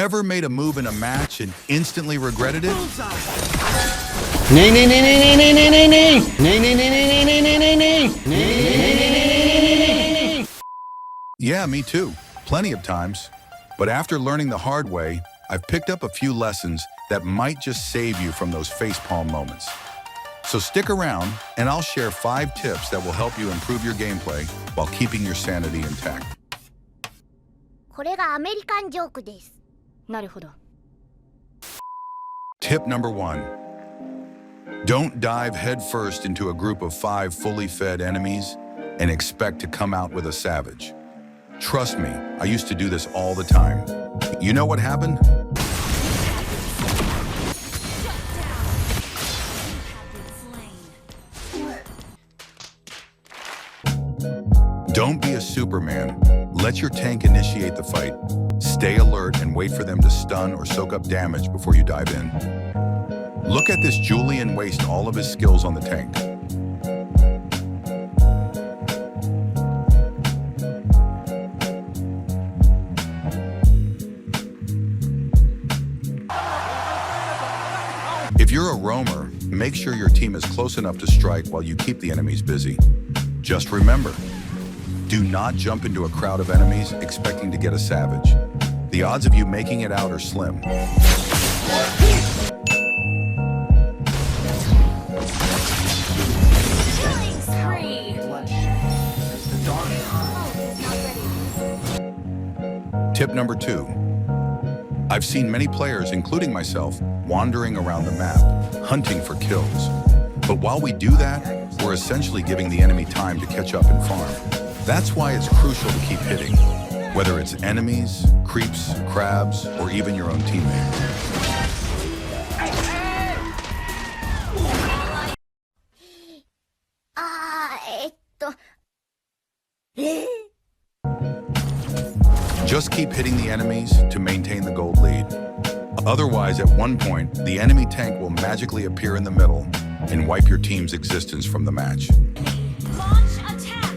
Ever made a move in a match and instantly regretted it? Nee, nee, nee, nee, nee, nee, nee, nee, nee. Nee, nee, nee, nee, nee, nee, nee, nee, nee. Nee, nee, nee, nee, nee. Yeah, me too. Plenty of times. But after learning the hard way, I've picked up a few lessons that might just save you from those facepalm moments. So stick around, and I'll share 5 tips that will help you improve your gameplay while keeping your sanity intact. これがアメリカンジョークです。なるほど。Tip number 1. Don't dive headfirst into a group of 5 fully fed enemies and expect to come out with a savage. Trust me, I used to do this all the time. You know what happened? Don't be a Superman. Let your tank initiate the fight. Stay alert and wait for them to stun or soak up damage before you dive in. Look at this Julian waste all of his skills on the tank. If you're a roamer, make sure your team is close enough to strike while you keep the enemies busy. Just remember, do not jump into a crowd of enemies expecting to get a savage. The odds of you making it out are slim. Tip number 2. I've seen many players, including myself, wandering around the map, hunting for kills. But while we do that, we're essentially giving the enemy time to catch up and farm. That's why it's crucial to keep hitting, whether it's enemies, creeps, crabs, or even your own teammates. Just keep hitting the enemies to maintain the gold lead. Otherwise, at one point, the enemy tank will magically appear in the middle and wipe your team's existence from the match. Launch attack!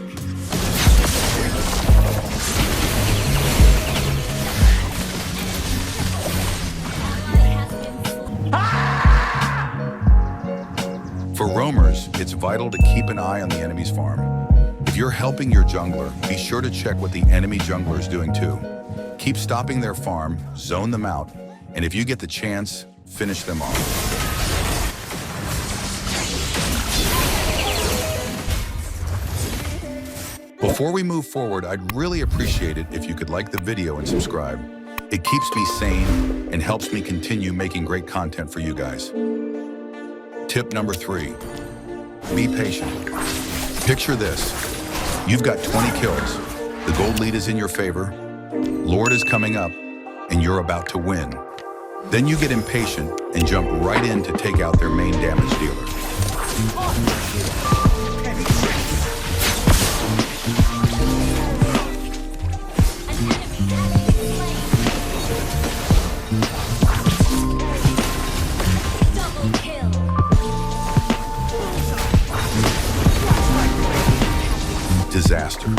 For roamers, it's vital to keep an eye on the enemy's farm. If you're helping your jungler, be sure to check what the enemy jungler is doing too. Keep stopping their farm, zone them out, and if you get the chance, finish them off. Before we move forward, I'd really appreciate it if you could like the video and subscribe. It keeps me sane and helps me continue making great content for you guys. Tip number 3. Be patient. Picture this. You've got 20 kills. The gold lead is in your favor. Lord is coming up, and you're about to win. Then you get impatient and jump right in to take out their main damage dealer. Disaster.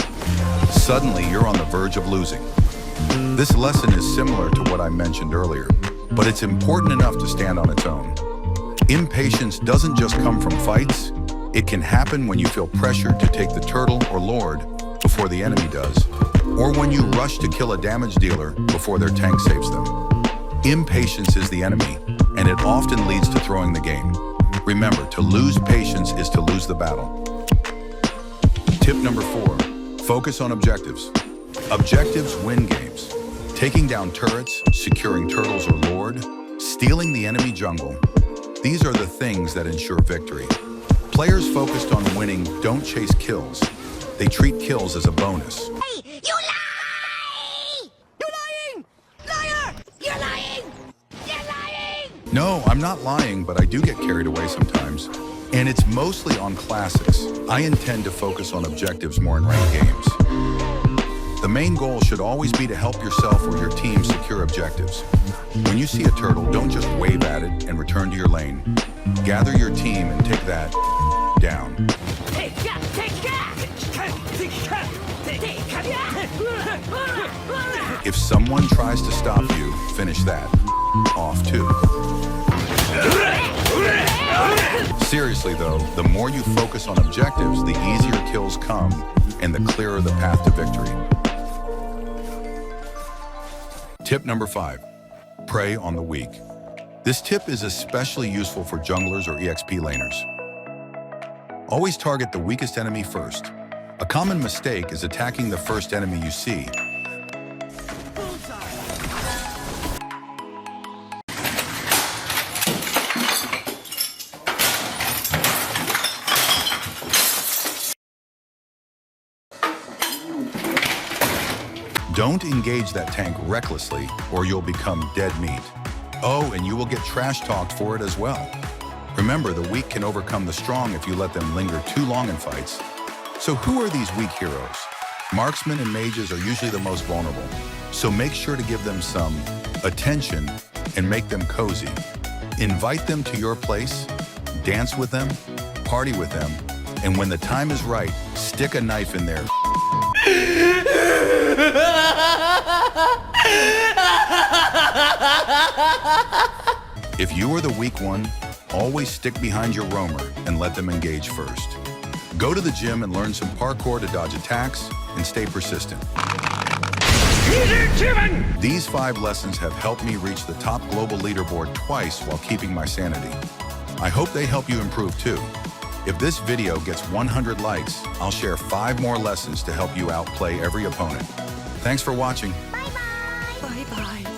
Suddenly, you're on the verge of losing. This lesson is similar to what I mentioned earlier, but it's important enough to stand on its own. Impatience doesn't just come from fights. It can happen when you feel pressured to take the turtle or lord before the enemy does, or when you rush to kill a damage dealer before their tank saves them. Impatience is the enemy, and it often leads to throwing the game. Remember, to lose patience is to lose the battle. Tip number 4, focus on objectives. Objectives win games. Taking down turrets, securing turtles or lord, stealing the enemy jungle. These are the things that ensure victory. Players focused on winning don't chase kills. They treat kills as a bonus. Hey, you lie! You're lying! Liar! You're lying! You're lying! No, I'm not lying, but I do get carried away sometimes. And it's mostly on classics. I intend to focus on objectives more in ranked games. The main goal should always be to help yourself or your team secure objectives. When you see a turtle, don't just wave at it and return to your lane. Gather your team and take that down. If If someone tries to stop you, finish that off too. Seriously though, the more you focus on objectives, the easier kills come and the clearer the path to victory. Tip number 5, prey on the weak. This tip is especially useful for junglers or EXP laners. Always target the weakest enemy first. A common mistake is attacking the first enemy you see. Don't engage that tank recklessly, or you'll become dead meat. Oh, and you will get trash-talked for it as well. Remember, the weak can overcome the strong if you let them linger too long in fights. So who are these weak heroes? Marksmen and mages are usually the most vulnerable, so make sure to give them some attention and make them cozy. Invite them to your place, dance with them, party with them, and when the time is right, stick a knife in there. If you are the weak one, always stick behind your roamer and let them engage first. Go to the gym and learn some parkour to dodge attacks and stay persistent. These 5 lessons have helped me reach the top global leaderboard twice while keeping my sanity. I hope they help you improve too. If this video gets 100 likes, I'll share 5 more lessons to help you outplay every opponent. Thanks for watching. Bye-bye. Bye-bye.